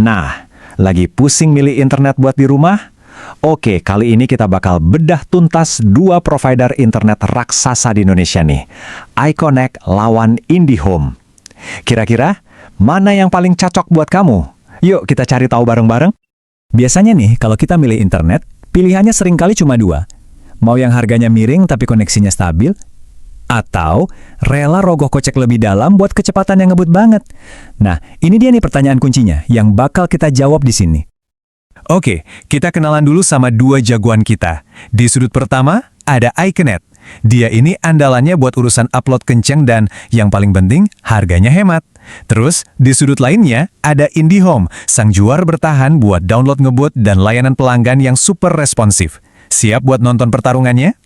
Nah, lagi pusing milih internet buat di rumah? Oke, kali ini kita bakal bedah tuntas dua provider internet raksasa di Indonesia nih. iConnect lawan IndiHome. Kira-kira, mana yang paling cocok buat kamu? Yuk kita cari tahu bareng-bareng. Biasanya nih, kalau kita milih internet, pilihannya seringkali cuma dua. Mau yang harganya miring tapi koneksinya stabil, atau rela rogoh kocek lebih dalam buat kecepatan yang ngebut banget. Nah, ini dia nih pertanyaan kuncinya yang bakal kita jawab di sini. Oke, kita kenalan dulu sama dua jagoan kita. Di sudut pertama, ada iConnect. Dia ini andalannya buat urusan upload kenceng dan yang paling penting, harganya hemat. Terus, di sudut lainnya, ada IndiHome, sang juara bertahan buat download ngebut dan layanan pelanggan yang super responsif. Siap buat nonton pertarungannya?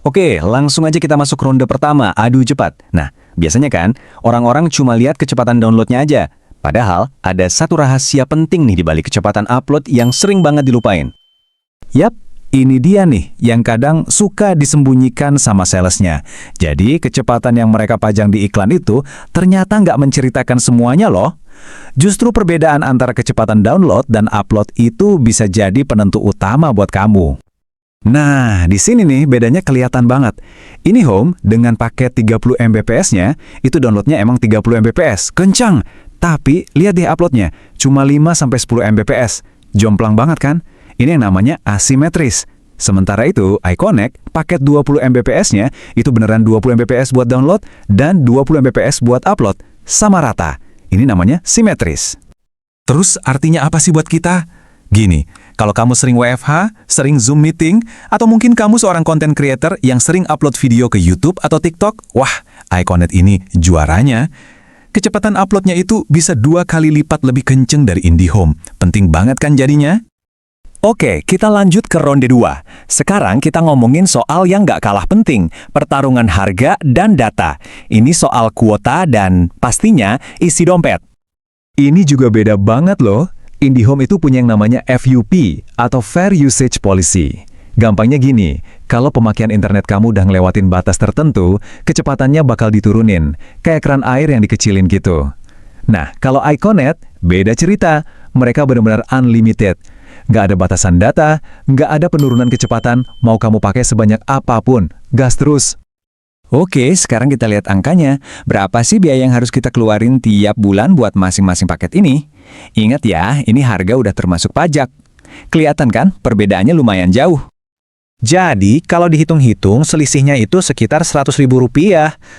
Oke, langsung aja kita masuk ronde pertama, adu cepat. Nah, biasanya kan, orang-orang cuma lihat kecepatan downloadnya aja. Padahal, ada satu rahasia penting nih di balik kecepatan upload yang sering banget dilupain. Yap, ini dia nih yang kadang suka disembunyikan sama salesnya. Jadi, kecepatan yang mereka pajang di iklan itu ternyata nggak menceritakan semuanya loh. Justru perbedaan antara kecepatan download dan upload itu bisa jadi penentu utama buat kamu. Nah, di sini nih bedanya kelihatan banget. IndiHome dengan paket 30 Mbps-nya, itu downloadnya emang 30 Mbps. Kencang! Tapi, lihat deh uploadnya, cuma 5-10 Mbps. Jomplang banget kan? Ini yang namanya asimetris. Sementara itu, iConnect, paket 20 Mbps-nya, itu beneran 20 Mbps buat download dan 20 Mbps buat upload. Sama rata. Ini namanya simetris. Terus artinya apa sih buat kita? Gini, kalau kamu sering WFH, sering Zoom meeting, atau mungkin kamu seorang content creator yang sering upload video ke YouTube atau TikTok, wah, iConnect ini juaranya. Kecepatan uploadnya itu bisa 2 kali lipat lebih kenceng dari IndiHome. Penting banget kan jadinya? Oke, kita lanjut ke ronde 2. Sekarang kita ngomongin soal yang nggak kalah penting, pertarungan harga dan data. Ini soal kuota dan pastinya isi dompet. Ini juga beda banget loh. IndiHome itu punya yang namanya FUP atau Fair Usage Policy. Gampangnya gini, kalau pemakaian internet kamu udah ngelewatin batas tertentu, kecepatannya bakal diturunin, kayak keran air yang dikecilin gitu. Nah, kalau iConnect, beda cerita. Mereka benar-benar unlimited. Nggak ada batasan data, nggak ada penurunan kecepatan, mau kamu pakai sebanyak apapun, gas terus. Oke, sekarang kita lihat angkanya. Berapa sih biaya yang harus kita keluarin tiap bulan buat masing-masing paket ini? Ingat ya, ini harga udah termasuk pajak. Kelihatan kan, perbedaannya lumayan jauh. Jadi, kalau dihitung-hitung, selisihnya itu sekitar Rp100.000.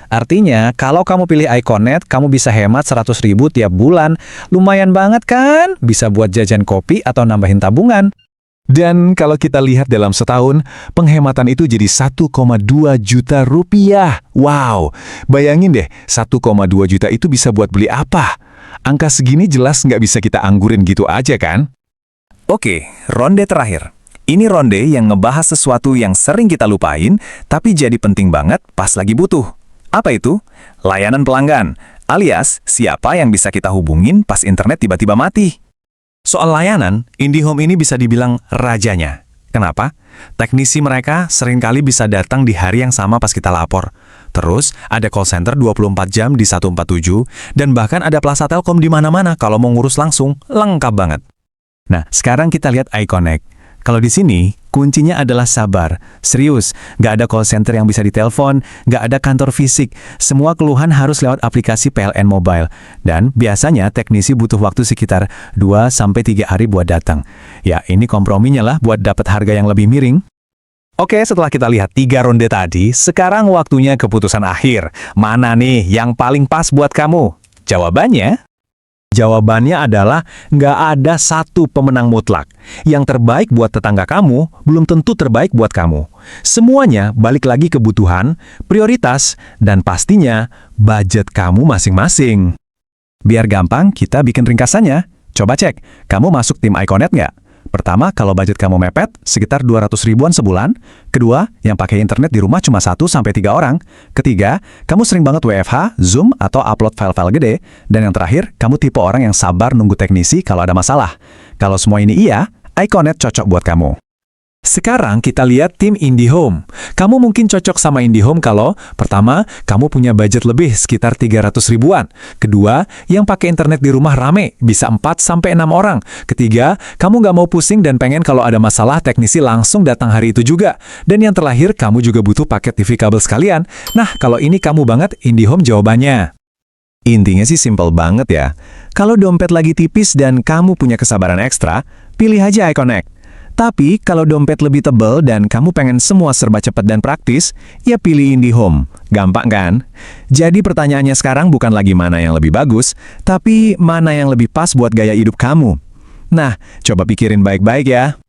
Artinya, kalau kamu pilih iConnect, kamu bisa hemat Rp100.000 tiap bulan. Lumayan banget kan? Bisa buat jajan kopi atau nambahin tabungan. Dan kalau kita lihat dalam setahun, penghematan itu jadi 1,2 juta rupiah. Wow, bayangin deh, 1,2 juta itu bisa buat beli apa? Angka segini jelas nggak bisa kita anggurin gitu aja kan? Oke, ronde terakhir. Ini ronde yang ngebahas sesuatu yang sering kita lupain, tapi jadi penting banget pas lagi butuh. Apa itu? Layanan pelanggan, alias siapa yang bisa kita hubungin pas internet tiba-tiba mati. Soal layanan, IndiHome ini bisa dibilang rajanya. Kenapa? Teknisi mereka seringkali bisa datang di hari yang sama pas kita lapor. Terus, ada call center 24 jam di 147, dan bahkan ada Plaza Telkom di mana-mana kalau mau ngurus langsung, lengkap banget. Nah, sekarang kita lihat iConnect. Kalau di sini, kuncinya adalah sabar. Serius, nggak ada call center yang bisa ditelepon, nggak ada kantor fisik. Semua keluhan harus lewat aplikasi PLN Mobile. Dan biasanya teknisi butuh waktu sekitar 2-3 hari buat datang. Ya, ini komprominya lah buat dapat harga yang lebih miring. Oke, setelah kita lihat 3 ronde tadi, sekarang waktunya keputusan akhir. Mana nih yang paling pas buat kamu? Jawabannya adalah nggak ada satu pemenang mutlak. Yang terbaik buat tetangga kamu, belum tentu terbaik buat kamu. Semuanya balik lagi kebutuhan, prioritas, dan pastinya budget kamu masing-masing. Biar gampang, kita bikin ringkasannya. Coba cek, kamu masuk tim iConnect nggak? Pertama, kalau budget kamu mepet, sekitar 200 ribuan sebulan. Kedua, yang pakai internet di rumah cuma 1-3 orang. Ketiga, kamu sering banget WFH, Zoom, atau upload file-file gede. Dan yang terakhir, kamu tipe orang yang sabar nunggu teknisi kalau ada masalah. Kalau semua ini iya, iConnect cocok buat kamu. Sekarang kita lihat tim IndiHome. Kamu mungkin cocok sama IndiHome kalau, pertama, kamu punya budget lebih sekitar 300 ribuan. Kedua, yang pakai internet di rumah rame, bisa 4-6 orang. Ketiga, kamu nggak mau pusing dan pengen kalau ada masalah teknisi langsung datang hari itu juga. Dan yang terakhir, kamu juga butuh paket TV kabel sekalian. Nah, kalau ini kamu banget, IndiHome jawabannya. Intinya sih simpel banget ya. Kalau dompet lagi tipis dan kamu punya kesabaran ekstra, pilih aja iConnect. Tapi kalau dompet lebih tebal dan kamu pengen semua serba cepat dan praktis, ya pilih IndiHome. Gampang kan? Jadi pertanyaannya sekarang bukan lagi mana yang lebih bagus, tapi mana yang lebih pas buat gaya hidup kamu. Nah, coba pikirin baik-baik ya.